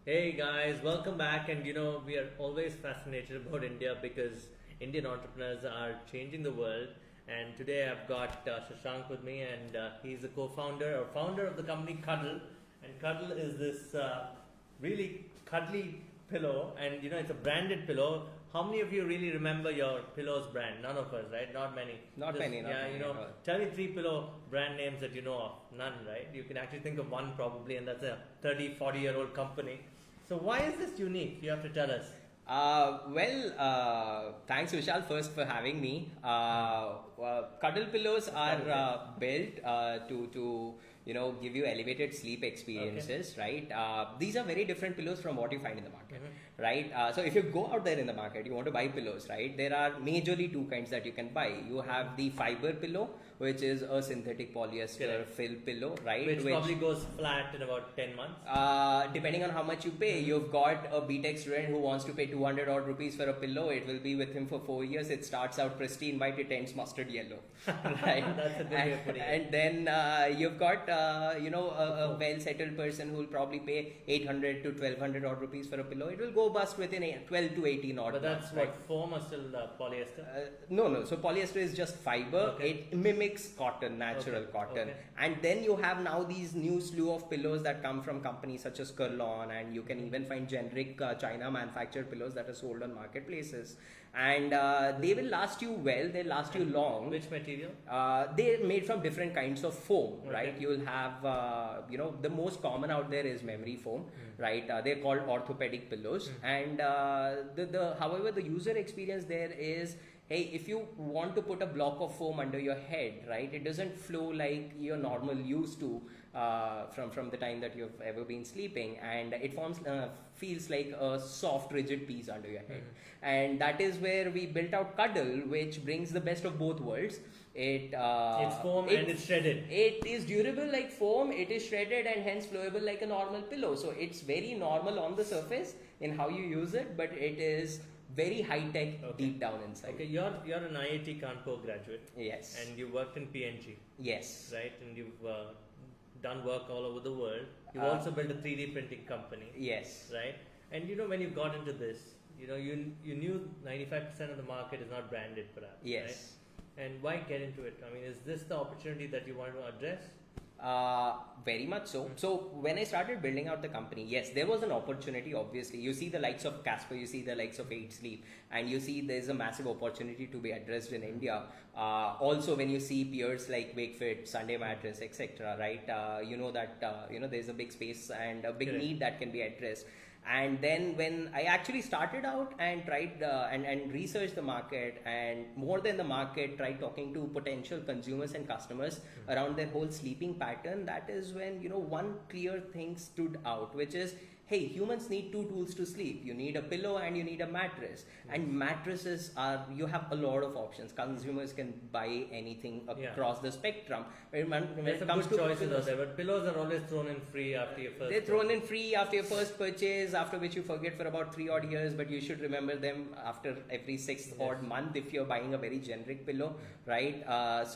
Hey guys, welcome back. And we are always fascinated about India because Indian entrepreneurs are changing the world. And today I've got Shashank with me, and he's the co-founder or founder of the company Cuddle. And Cuddle is this really cuddly pillow, and it's a branded pillow. How many of you really remember your pillow's brand? None of us, right? Not many. Not many. Not many. Tell me three pillow brand names that you know of. None, right? You can actually think of one probably, and that's a 30, 40-year-old company. So why is this unique? You have to tell us. Thanks Vishal first for having me. Cuddle pillows are built to give you elevated sleep experiences, right? These are very different pillows from what you find in the market, right? So if you go out there in the market, you want to buy pillows, right? There are majorly two kinds that you can buy. You have the fiber pillow, which is a synthetic polyester fill pillow, right? Which probably goes flat in about 10 months. Depending on how much you pay. You've got a BTech student who wants to pay 200 odd rupees for a pillow. It will be with him for 4 years. It starts out pristine white, it ends mustard yellow, right? That's a good way of putting it. And then you've got a well settled person who will probably pay 800 to 1200 odd rupees for a pillow. It will go bust within 12 to 18 odd. But that's months, what foam or still polyester? No. So polyester is just fiber. It mimics cotton, natural cotton. And then you have now these new slew of pillows that come from companies such as Cuddl, and you can even find generic China manufactured pillows that are sold on marketplaces. And they will last you well, they last you long. Which material? They're made from different kinds of foam, right? You will have, the most common out there is memory foam, right? They're called orthopedic pillows. And however, the user experience there is, hey, if you want to put a block of foam under your head, right, it doesn't flow like you're normal used to from the time that you've ever been sleeping, and it feels like a soft rigid piece under your head. And that is where we built out Cuddle, which brings the best of both worlds. It's foam and it's shredded. It is durable like foam, it is shredded and hence flowable like a normal pillow. So it's very normal on the surface in how you use it, but it is very high tech deep down inside. Okay, you're an IIT Kanpur graduate. Yes. And you worked in PNG. Yes. Right, and you've done work all over the world. You've also built a 3D printing company. Yes. Right, and when you got into this, you knew 95% of the market is not branded, perhaps. Yes. Right? And why get into it? I mean, is this the opportunity that you want to address? Very much so. So when I started building out the company, yes, there was an opportunity. Obviously, you see the likes of Casper, you see the likes of 8 Sleep, and you see there's a massive opportunity to be addressed in India. Also, when you see peers like Wakefit, Sunday Mattress, etc., right? There's a big space and a big need that can be addressed. And then when I actually started out and tried and researched the market, and more than the market, tried talking to potential consumers and customers around their whole sleeping pattern, that is when one clear thing stood out, which is, hey, humans need two tools to sleep. You need a pillow and you need a mattress. And mattresses you have a lot of options. Consumers can buy anything across the spectrum. There's some good choices out there, but pillows are always thrown in free after your first. They're thrown in free after your first purchase, after which you forget for about 3 odd years, but you should remember them after every 6th odd month if you're buying a very generic pillow, right? That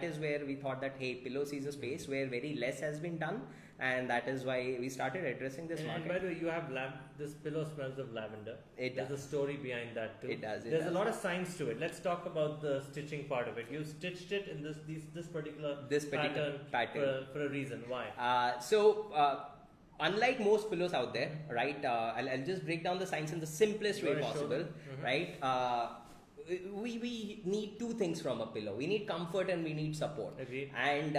is where we thought that, hey, pillows is a space where very less has been done. And that is why we started addressing this market. And by the way, you have this pillow smells of lavender. There's a story behind that too. It does. There's a lot of science to it. Let's talk about the stitching part of it. You stitched it in this particular pattern for a reason. Why? Unlike most pillows out there, right? I'll just break down the science in the simplest way possible, right? We need two things from a pillow. We need comfort and we need support. Agreed. And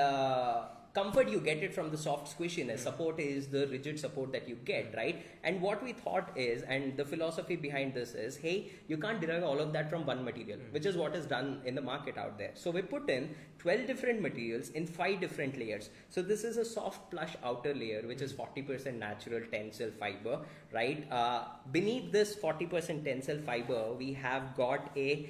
comfort, you get it from the soft squishiness. Support is the rigid support that you get, right? And what we thought is, and the philosophy behind this is, hey, you can't derive all of that from one material, which is what is done in the market out there. So we put in 12 different materials in 5 different layers. So this is a soft plush outer layer, which is 40% natural tensile fiber, right? Beneath this 40% tensile fiber, we have got a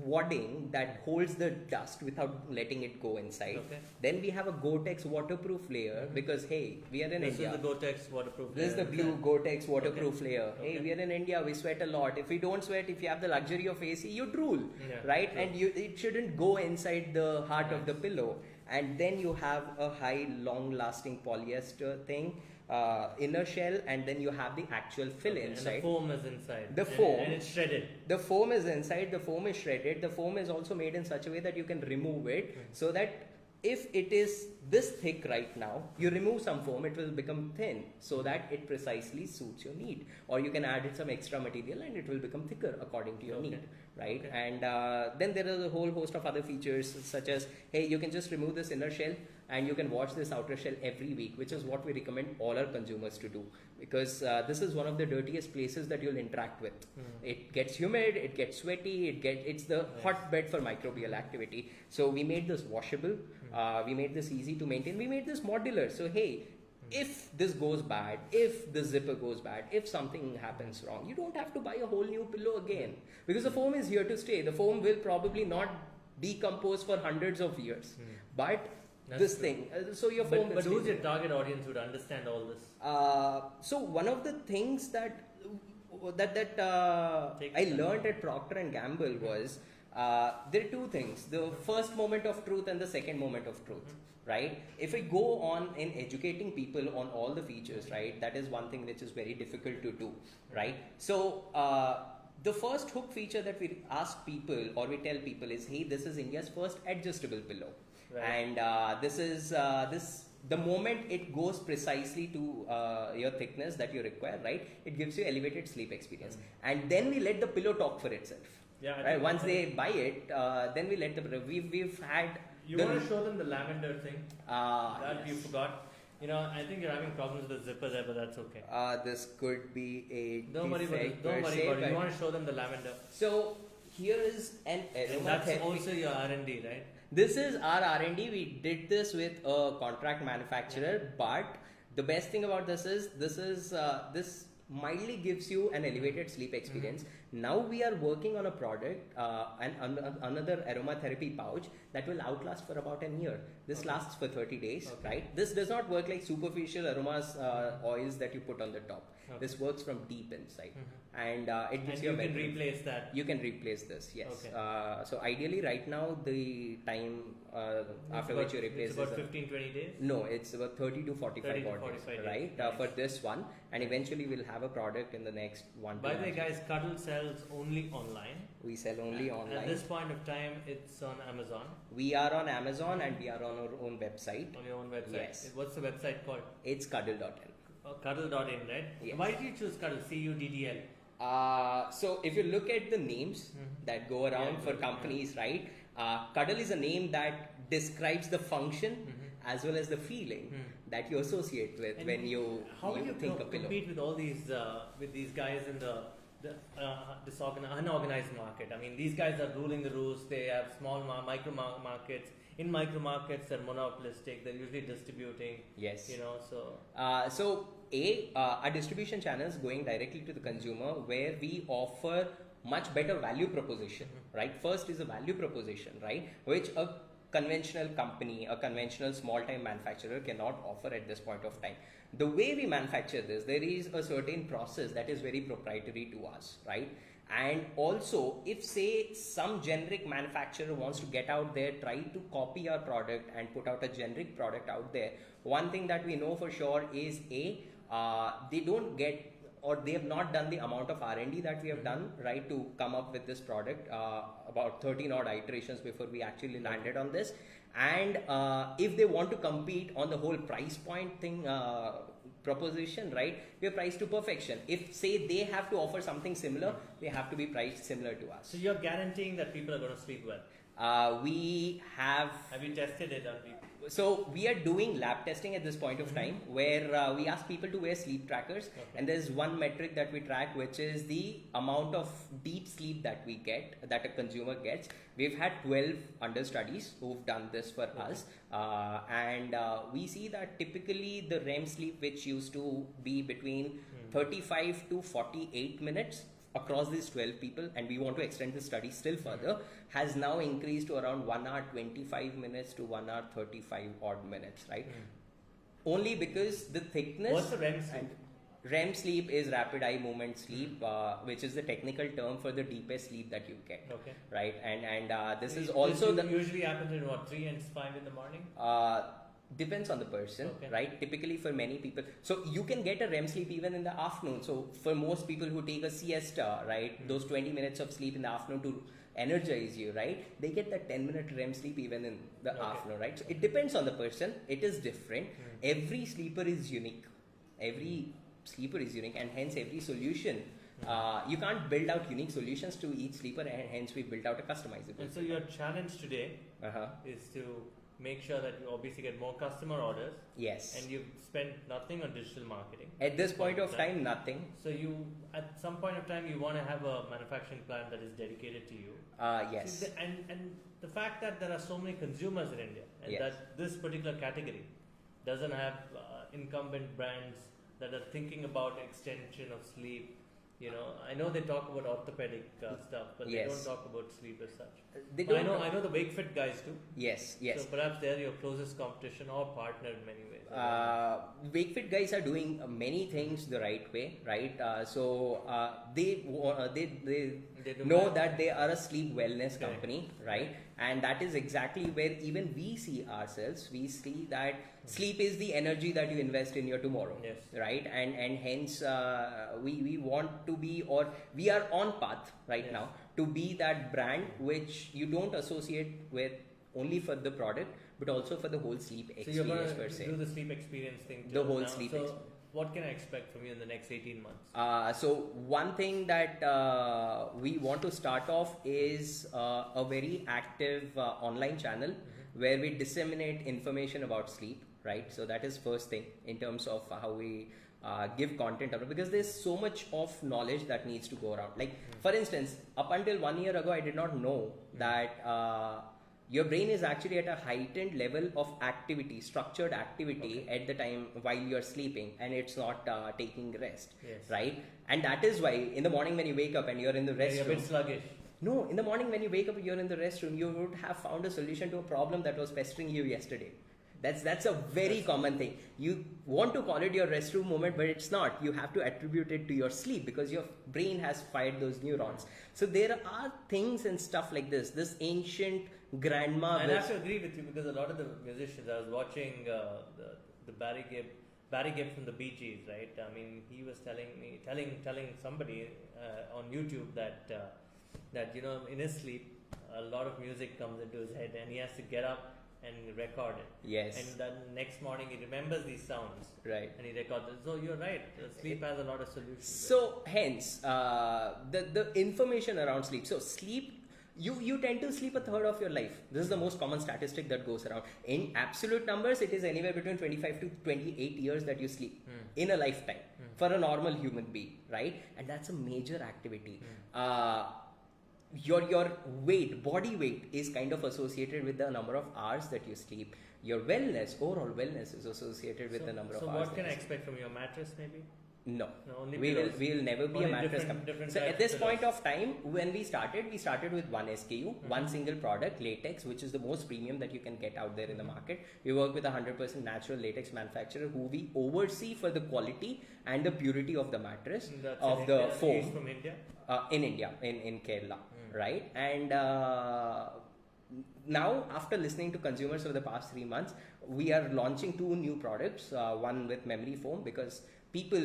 wadding that holds the dust without letting it go inside. Then we have a Gore-Tex waterproof layer because, hey, we are in India. This is the Gore-Tex waterproof layer. This is the blue Gore-Tex waterproof layer. Hey, we are in India, we sweat a lot. If we don't sweat, if you have the luxury of AC, you drool, right? True. And it shouldn't go inside the heart of the pillow. And then you have a high long lasting polyester thing inner shell, and then you have the actual fill inside. And the foam is inside. The foam. And it's shredded. The foam is inside, the foam is shredded. The foam is also made in such a way that you can remove it so that if it is this thick right now, you remove some foam, it will become thin so that it precisely suits your need. Or you can add in some extra material and it will become thicker according to your need, right? And then there is a whole host of other features such as, hey, you can just remove this inner shell and you can wash this outer shell every week, which is what we recommend all our consumers to do, because this is one of the dirtiest places that you'll interact with. It gets humid, it gets sweaty, it's the hotbed for microbial activity. So we made this washable, we made this easy to maintain, we made this modular. So hey, if this goes bad, if the zipper goes bad, if something happens wrong, you don't have to buy a whole new pillow again, because the foam is here to stay. The foam will probably not decompose for hundreds of years, but so your foam. But who's your target audience who would understand all this? So one of the things that I learned at Procter and Gamble was there are two things: the first moment of truth and the second moment of truth. Right? If we go on in educating people on all the features, right, that is one thing which is very difficult to do, right? So the first hook feature that we ask people or we tell people is, hey, this is India's first adjustable pillow. Right. And this is the moment it goes precisely to your thickness that you require, right? It gives you elevated sleep experience. And then we let the pillow talk for itself. Yeah. Right? Once they buy it, then we let the pillow. We've had. You want to show them the lavender thing? That yes. you forgot. You know, I think you're having problems with the zipper there, but that's okay. This could be a Don't worry about it. Don't worry about it. You want to show them the lavender. So here is an aromatherapy. That's also your R&D, right? This is our R&D. We did this with a contract manufacturer, but the best thing about this is this mildly gives you an elevated sleep experience. Now we are working on a product, another aromatherapy pouch that will outlast for about a year. This lasts for 30 days, right? This does not work like superficial aromas, oils that you put on the top. This works from deep inside, and it gives you. You can replace that. You can replace this, yes. So ideally, right now the time after which you replace it's about 15-20 days. No, it's about 30 to 45 days, right? Nice. For this one, and eventually we'll have a product in the next 1 to 2 By the way, guys, Cuddle sells only online. We sell only online. At this point of time, it's on Amazon. We are on Amazon and we are on our own website. On your own website. Yes. What's the website called? It's cuddle.in. Cuddle.in, right? Yes. Why did you choose Cuddle? CUDDL. So if you look at the names that go around for companies, right? Cuddle is a name that describes the function as well as the feeling that you associate with when you think of pillow. Compete with all these guys in the unorganized market? I mean, these guys are ruling the roost. They have small micro markets. In micro markets, they're monopolistic. They're usually distributing. Yes. You know, so our distribution channels going directly to the consumer, where we offer much better value proposition, right? First is a value proposition, right? Which a conventional company, a conventional small-time manufacturer cannot offer at this point of time. The way we manufacture this, there is a certain process that is very proprietary to us, right? And also, if say some generic manufacturer wants to get out there, try to copy our product and put out a generic product out there, one thing that we know for sure is they don't get, or they have not done the amount of R&D that we have done, right, to come up with this product, about 13 odd iterations before we actually landed on this. And if they want to compete on the whole price point thing, proposition, right, we are priced to perfection. If say they have to offer something similar, they have to be priced similar to us. So you're guaranteeing that people are going to sleep well? We have you tested it on people? So we are doing lab testing at this point of time, where we ask people to wear sleep trackers, and there's one metric that we track, which is the amount of deep sleep that we get, that a consumer gets. We've had 12 understudies who've done this for us, and we see that typically the REM sleep, which used to be between 35 to 48 minutes across these 12 people, and we want to extend the study still further, has now increased to around 1 hour 25 minutes to 1 hour 35 odd minutes, right? Only because the thickness. What's the REM sleep? REM sleep is rapid eye movement sleep, which is the technical term for the deepest sleep that you get. Right? And this is also usually happens in what, 3 and 5 in the morning? Depends on the person, right? Typically for many people, so you can get a REM sleep even in the afternoon. So for most people who take a siesta, right, those 20 minutes of sleep in the afternoon to energize you, right, they get that 10-minute REM sleep even in the afternoon, right? So it depends on the person. It is different. Every sleeper is unique. Every sleeper is unique, and hence every solution. You can't build out unique solutions to each sleeper, and hence we built out a customizable. And so your challenge today is to make sure that you obviously get more customer orders. Yes. And you've spent nothing on digital marketing. At this point of time, nothing. So you, at some point of time, you want to have a manufacturing plant that is dedicated to you. Yes. See, and the fact that there are so many consumers in India, and that this particular category doesn't have incumbent brands that are thinking about extension of sleep. You know, I know they talk about orthopedic stuff, but they don't talk about sleep as such. They don't. I know the WakeFit guys do. Yes. So perhaps they're your closest competition or partner in many ways. WakeFit guys are doing many things the right way, right? They know that they are a sleep wellness company, right? And that is exactly where even we see ourselves. We see that sleep is the energy that you invest in your tomorrow, right? And hence we want to be, or we are on path right now to be that brand which you don't associate with only for the product, but also for the whole sleep experience. So you're going per se. to do the sleep experience thing too. The whole now. sleep So experience. what can I expect from you in the next 18 months? So one thing that we want to start off is a very active online channel where we disseminate information about sleep, right? So that is first thing in terms of how we give content out, because there's so much of knowledge that needs to go around. Like for instance, up until 1 year ago, I did not know that your brain is actually at a heightened level of activity, structured activity at the time while you're sleeping, and it's not taking rest, right? And that is why in the morning when you wake up and you're in the restroom, you're a bit sluggish. No, in the morning when you wake up, you're in the restroom, you would have found a solution to a problem that was pestering you yesterday. That's a very common thing. You want to call it your restroom moment, but it's not. You have to attribute it to your sleep because your brain has fired those neurons. So there are things and stuff like this ancient grandma. And I have to agree with you, because a lot of the musicians, I was watching the Barry Gibb from the Bee Gees, right? I mean, he was telling somebody on YouTube that you know, in his sleep, a lot of music comes into his head, and he has to get up and record it. Yes. And then next morning he remembers these sounds. Right. And he records it. So you're right. Sleep has a lot of solutions. So hence, the information around sleep. So sleep, you tend to sleep a third of your life. This is the most common statistic that goes around. In absolute numbers, it is anywhere between 25 to 28 years that you sleep in a lifetime for a normal human being, right? And that's a major activity. Your weight, body weight is kind of associated with the number of hours that you sleep. Your wellness, overall wellness is associated with the number of hours. So what can I expect from your mattress maybe? No, only we will never be only a mattress company. So at this point of time, when we started with one SKU, one single product, latex, which is the most premium that you can get out there in the market. We work with a 100% natural latex manufacturer who we oversee for the quality and the purity of the mattress, of the foam. He's from India? In India, in Kerala, right? And now, after listening to consumers over the past 3 months, we are launching 2 new products. One with memory foam, because people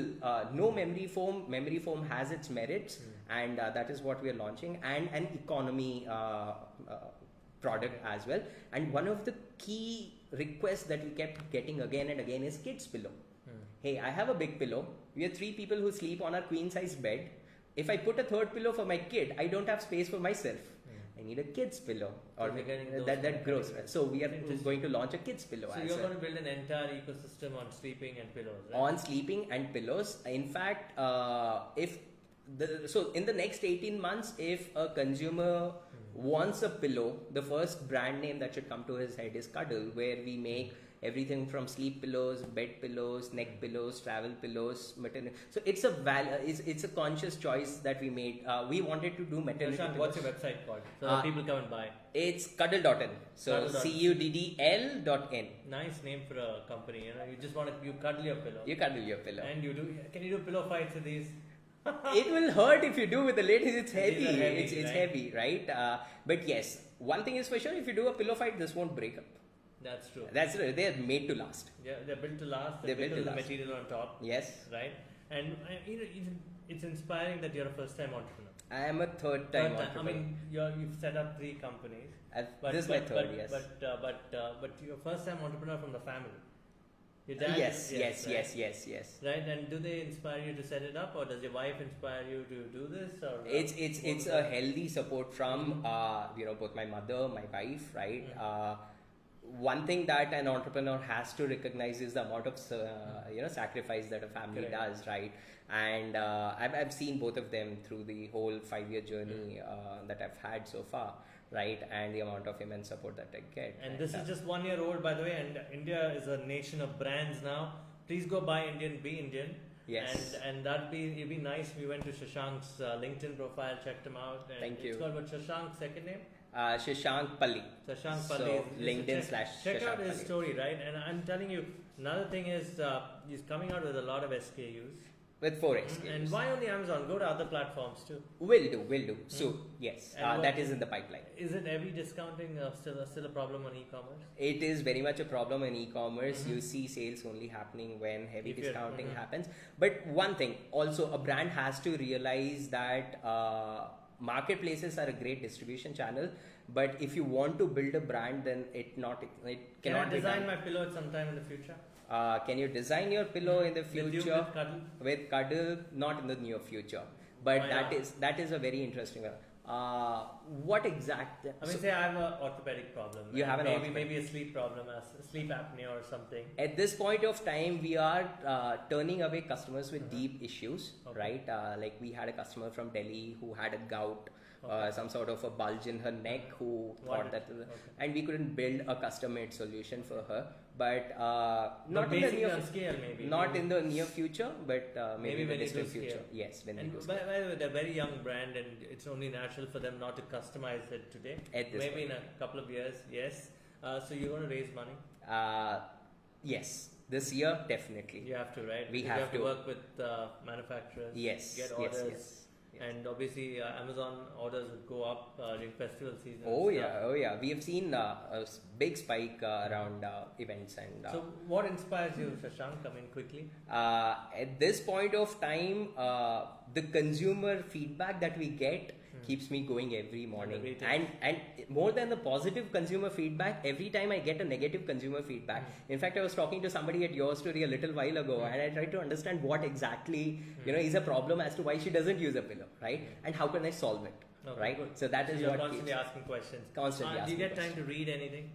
know memory foam. Memory foam has its merits, and that is what we are launching. And an economy product as well. And one of the key requests that we kept getting again and again is kids pillow. Hey, I have a big pillow. We are 3 people who sleep on a queen size bed. If I put a third pillow for my kid, I don't have space for myself. I need a kid's pillow, or that grows. So we are going to launch a kid's pillow. So you're going to build an entire ecosystem on sleeping and pillows, right? On sleeping and pillows. In fact, so in the next 18 months, if a consumer wants a pillow, the first brand name that should come to his head is Cuddle, where we make everything from sleep pillows, bed pillows, neck pillows, travel pillows, maternity. So it's a conscious choice that we made. We wanted to do maternity. Shashank, what's your website called? So that people come and buy. It's Cuddle.in. So Cuddl.in. Nice name for a company. You know, you just you cuddle your pillow. You cuddle your pillow. And can you do pillow fights with these? It will hurt if you do with the ladies. It's heavy. It's right? heavy, right? But yes, one thing is for sure: if you do a pillow fight, this won't break up. That's true. That's right. They're made to last. Yeah, they're built to last. They're built to the last. material on top. Yes. Right. And it's inspiring that you're a first-time entrepreneur. I am a third-time entrepreneur. I mean, you've set up 3 companies. This is my third, yes. But you're a first-time entrepreneur from the family. Your dad yes. Right, and do they inspire you to set it up, or does your wife inspire you to do this? Or it's a healthy support from both my mother, my wife, right? One thing that an entrepreneur has to recognize is the amount of sacrifice that a family does, right? And I've seen both of them through the whole 5-year journey that I've had so far, right? And the amount of immense support that I get. And this is just 1 year old, by the way, and India is a nation of brands now. Please go buy Indian, be Indian. Yes. And it'd be nice if we went to Shashank's LinkedIn profile, checked him out. And Thank you. It's called what, Shashank's second name? Shashank Palli. Shashank Palli. So LinkedIn / check out Shashank his Palli. story, right? And I'm telling you, another thing is he's coming out with a lot of SKUs. With 4 SKUs. And why only Amazon? Go to other platforms too. Will do. So yes, that is in the pipeline. Is it heavy discounting still a problem on e-commerce? It is very much a problem in e-commerce. You see sales only happening when heavy discounting happens. But one thing, also a brand has to realize that marketplaces are a great distribution channel. But if you want to build a brand, then it cannot Can I design be done. my pillow at some time in the future? Can you design your pillow in the future? With Cuddle? With Cuddle, not in the near future. But Why that is a very interesting one. What exact? I mean, say I have an orthopedic problem. You have maybe a sleep problem, sleep apnea or something. At this point of time, we are turning away customers with deep issues, right? Like we had a customer from Delhi who had a gout. Some sort of a bulge in her neck who thought that and we couldn't build a custom-made solution for her, but not in the near scale, maybe not in the near future, but maybe in the when distant future. Yes, when and we do by the way, they're a very young brand, and it's only natural for them not to customize it today. Maybe in a couple of years, yes. So you're going to raise money? Yes, this year definitely. You have to, right? We you have to work with manufacturers. Yes, get orders. Yes. And obviously, Amazon orders would go up during festival season. Oh yeah. We have seen a big spike around events and. So, what inspires you, Shashank? Come in quickly. At this point of time, the consumer feedback that we get keeps me going every morning. And more than the positive consumer feedback, every time I get a negative consumer feedback. In fact, I was talking to somebody at your story a little while ago, and I tried to understand what exactly is a problem as to why she doesn't use a pillow, right? And how can I solve it, right? Good. So that is you're what constantly asking questions. Constantly asking. Do you get time to read anything?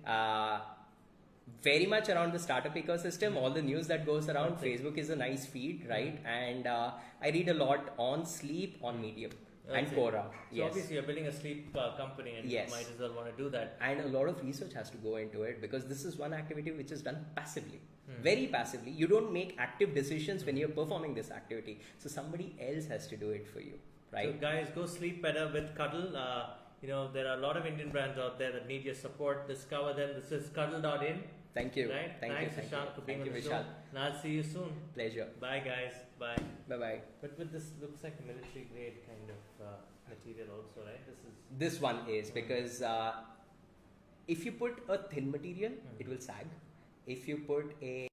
Very much around the startup ecosystem, all the news that goes around. Facebook is a nice feed, right? And I read a lot on sleep, on Medium. And Quora. So obviously you're building a sleep company, and you might as well want to do that. And a lot of research has to go into it, because this is one activity which is done passively, very passively. You don't make active decisions when you're performing this activity. So somebody else has to do it for you, right? So guys, go sleep better with Cuddle. There are a lot of Indian brands out there that need your support. Discover them. This is Cuddle.in. Thank you. Right? Thanks, Shashank, for being on the show. And I'll see you soon. Pleasure. Bye, guys. Bye. Bye-bye. But with this, looks like a military grade kind of material also, right? This one is because if you put a thin material, it will sag. If you put a